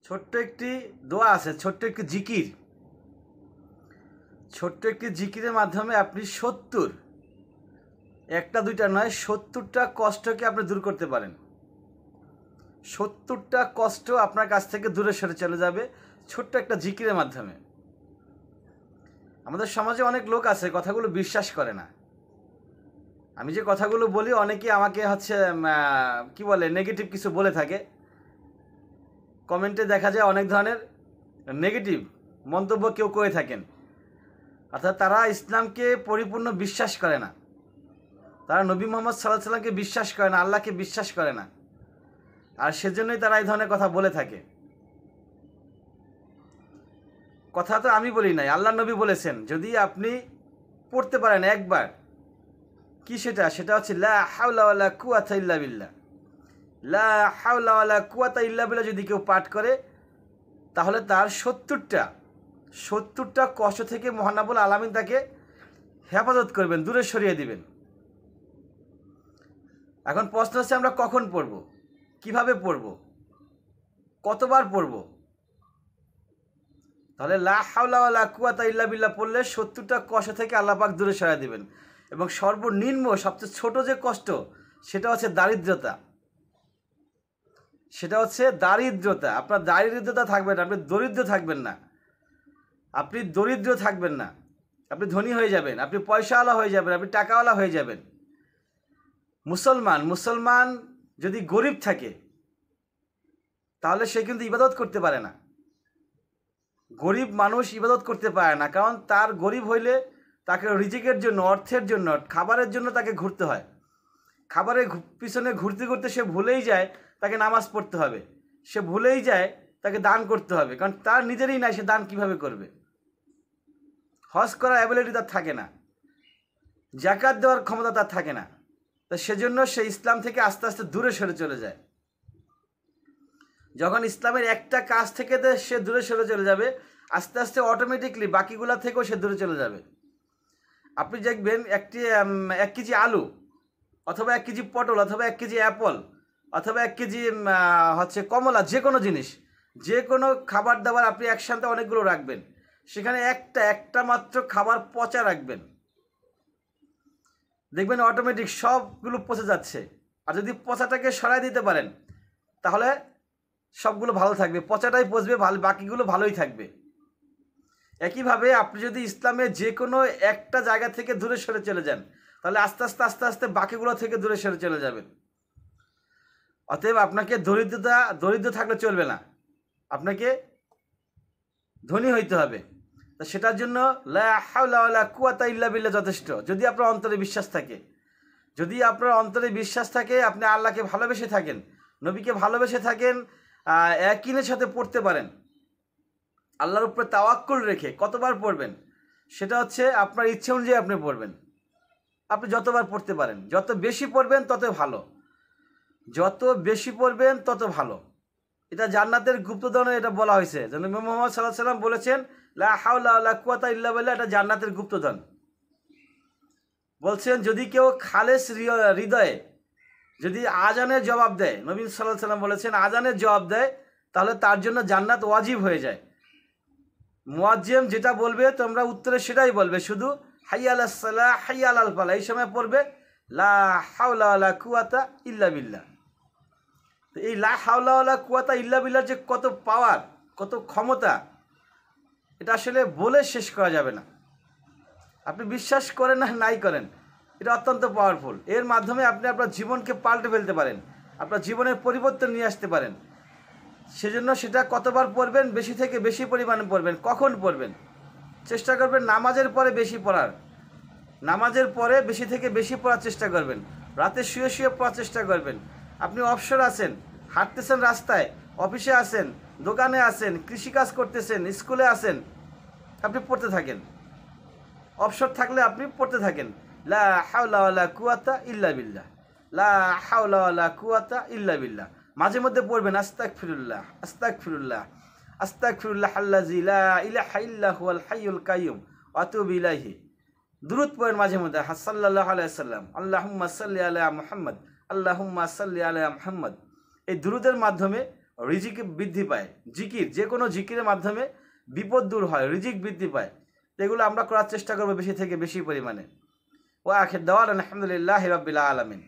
ছোট্ট একটি দোয়া আছে, ছোট্ট একটি জিকির, ছোট্ট একটি জিকিরের মাধ্যমে আপনি ৭০, একটা দুইটা নয় ৭০টা কষ্টকে আপনি দূর করতে পারেন। ৭০টা কষ্ট আপনার কাছ থেকে দূরে সরে চলে যাবে ছোট্ট একটা জিকিরের মাধ্যমে। আমাদের সমাজে অনেক লোক আছে কথাগুলো বিশ্বাস করে না। আমি যে কথাগুলো বলি অনেকে আমাকে কি বলে নেগেটিভ কিছু বলে থাকে, কমেন্টে দেখা যায় অনেক ধরনের নেগেটিভ মন্তব্য কেউ করে থাকেন। অর্থাৎ তারা ইসলামকে পরিপূর্ণ বিশ্বাস করে না, তারা নবী মোহাম্মদ সাল্লাল্লাহু আলাইহি সাল্লামকে বিশ্বাস করে না, আল্লাহকে বিশ্বাস করে না, আর সেজন্যই তারা এই ধরনের কথা বলে থাকে। কথা তো আমি বলি নাই, আল্লাহ নবী বলেছেন যদি আপনি পড়তে পারেন একবার, কি সেটা হচ্ছে লা হাওলা ওয়ালা কুওয়াতা ইল্লা বিল্লাহ। লা হাওলা ওয়ালা কুওয়াতা ইল্লা বিল্লাহ যদি কেউ পাঠ করে তাহলে তার ৭০টা কষ্ট থেকে মহান রব্বুল আলামিন তাকে হেফাজত করবেন, দূরে সরিয়ে দিবেন। এখন প্রশ্ন হচ্ছে আমরা কখন পড়ব, কিভাবে পড়ব, কতবার পড়ব? তাহলে লা হাওলা ওয়ালা কুওয়াতা ইল্লা বিল্লাহ পড়লে ৭০টা কষ্ট থেকে আল্লাহ পাক দূরে সরিয়ে দিবেন। এবং সর্বনিম্ন সবচেয়ে ছোট যে কষ্ট সেটা হচ্ছে দারিদ্রতা, সেটা হচ্ছে দারিদ্রতা। আপনার দারিদ্রতা থাকবে না, আপনি দরিদ্র থাকবেন না, আপনি দরিদ্র থাকবেন না, আপনি ধনী হয়ে যাবেন, আপনি পয়সাওয়ালা হয়ে যাবেন, আপনি টাকাওয়ালা হয়ে যাবেন। মুসলমান যদি গরিব থাকে তাহলে সে কিন্তু ইবাদত করতে পারে না। গরিব মানুষ ইবাদত করতে পারে না, কারণ তার গরিব হইলে তাকে রিজিকের জন্য, অর্থের জন্য, খাবারের জন্য তাকে ঘুরতে হয়। খাবারের পিছনে ঘুরতে ঘুরতে সে ভুলেই যায় তাকে নামাজ পড়তে হবে, সে ভুলেই যায় তাকে দান করতে হবে, কারণ তার নিজেরই নাই, সে দান কিভাবে করবে? হজ করার অ্যাবিলিটি তার থাকে না, জাকাত দেওয়ার ক্ষমতা তার থাকে না। তো সেজন্য সে ইসলাম থেকে আস্তে আস্তে দূরে সরে চলে যায়। যখন ইসলামের একটা কাজ থেকে সে দূরে সরে চলে যাবে, আস্তে আস্তে অটোমেটিকলি বাকিগুলা থেকেও সে দূরে চলে যাবে। আপনি দেখবেন 1 কেজি আলু অথবা 1 কেজি পটল অথবা 1 কেজি অ্যাপল অথবা 1 কেজি কমলা, যে কোনো জিনিস, যে কোনো খাবার দাবার আপনি একসাথে অনেকগুলো রাখবেন, সেখানে একটা মাত্র খাবার পচা রাখবেন, দেখবেন অটোমেটিক সবগুলো পচে যাচ্ছে। আর যদি পচাটাকে সরাই দিতে পারেন তাহলে সবগুলো ভালো থাকবে, পচাটাই পচবে, বাকিগুলো ভালোই থাকবে। একইভাবে আপনি যদি ইসলামের যে কোনো একটা জায়গা থেকে দূরে সরে চলে যান তাহলে আস্তে আস্তে বাকিগুলো থেকে দূরে সরে চলে যাবেন। অতএব আপনাকে দরিদ্র থাকলে চলবে না, আপনাকে ধনী হইতে হবে। তা সেটার জন্য লা হাওলা ওয়ালা কুওয়াতা ইল্লা বিল্লাহ যথেষ্ট। যদি আপনার অন্তরে বিশ্বাস থাকে, যদি আপনার অন্তরে বিশ্বাস থাকে, আপনি আল্লাহকে ভালোবেসে থাকেন, নবীকে ভালোবেসে থাকেন, ইয়াকিনের সাথে পড়তে পারেন, আল্লাহর উপরে তাওয়াক্কুল রেখে কতবার পড়বেন সেটা হচ্ছে আপনার ইচ্ছে অনুযায়ী আপনি পড়বেন। আপনি যতবার পড়তে পারেন, যত বেশি পড়বেন তত ভালো, যত বেশি পড়বেন তত ভালো। এটা জান্নাতের গুপ্তধন, এটা বলা হয়েছে। নবী মুহাম্মদ সাল্লাল্লাহু আলাইহি সাল্লাম বলেছেন লা হাওলা ওয়ালা কুওয়াতা ইল্লা বিল্লাহ, এটা জান্নাতের গুপ্তধন। বলছেন যদি কেউ খালেস হৃদয়ে যদি আজানের জবাব দেয়, নবী সাল্লাল্লাহু আলাইহি সাল্লাম বলেছেন আজানের জবাব দেয়, তাহলে তার জন্য জান্নাত ওয়াজিব হয়ে যায়। মুয়াজ্জিম যেটা বলবে তোমরা উত্তরে সেটাই বলবে, শুধু হাইয়া আলাস সালাহ হাইয়া আলাল ফালাহ এই সময় পড়বে লা হাওলা ওয়ালা কুওয়াতা ইল্লা বিল্লাহ। তো এই লা হাওলা ওয়ালা কুওয়াতা ইল্লা বিল্লাহ যে কত পাওয়ার, কত ক্ষমতা, এটা আসলে বলে শেষ করা যাবে না। আপনি বিশ্বাস করেন না নাই করেন, এটা অত্যন্ত পাওয়ারফুল। এর মাধ্যমে আপনি আপনার জীবনকে পাল্টে ফেলতে পারেন, আপনার জীবনের পরিবর্তন নিয়ে আসতে পারেন। সেজন্য সেটা কতবার পড়বেন, বেশি থেকে বেশি পরিমাণে পড়বেন। কখন পড়বেন? চেষ্টা করবেন নামাজের পরে বেশি পড়ার, নামাজের পরে বেশি থেকে বেশি পড়ার চেষ্টা করবেন। রাতে শুয়ে শুয়ে পড়ার চেষ্টা করবেন। আপনি অবসর আছেন, হাঁটতেছেন রাস্তায়, অফিসে আছেন, দোকানে আছেন, কৃষিকাজ করতেছেন, স্কুলে আছেন, আপনি পড়তে থাকেন। অবসর থাকলে আপনি পড়তে থাকেন লা হাওলা ওয়ালা কুওয়াতা ইল্লা বিল্লাহ, লা হাওলা ওয়ালা কুওয়াতা ইল্লা বিল্লাহ। মাঝে মধ্যে পড়বেন আস্তাগফিরুল্লাহ আস্তাগফিরুল্লাহ আস্তাগফিরুল্লাহ আল্লাযী লা ইলাহা ইল্লা হুয়াল হাইয়ুল কাইয়্যুম ওয়া আতুবু ইলাইহি। দুরূদ পড়েন মাঝে মধ্যে সাল্লাল্লাহু আলাইহি ওয়াসাল্লাম, আল্লাহুম্মা সাল্লি আলা মুহাম্মদ, আল্লাহুম্মা সাল্লি আলা মুহাম্মদ। এই দুরূদের মাধ্যমে রিজিক বৃদ্ধি পায়। জিকির, যে কোনো জিকিরের মাধ্যমে বিপদ দূর হয়, রিজিক বৃদ্ধি পায়। তো এগুলো আমরা করার চেষ্টা করবো বেশি থেকে বেশি পরিমাণে। ওয়া আখির দাওয়ানা আলহামদুলিল্লাহি রাব্বিল আলামিন।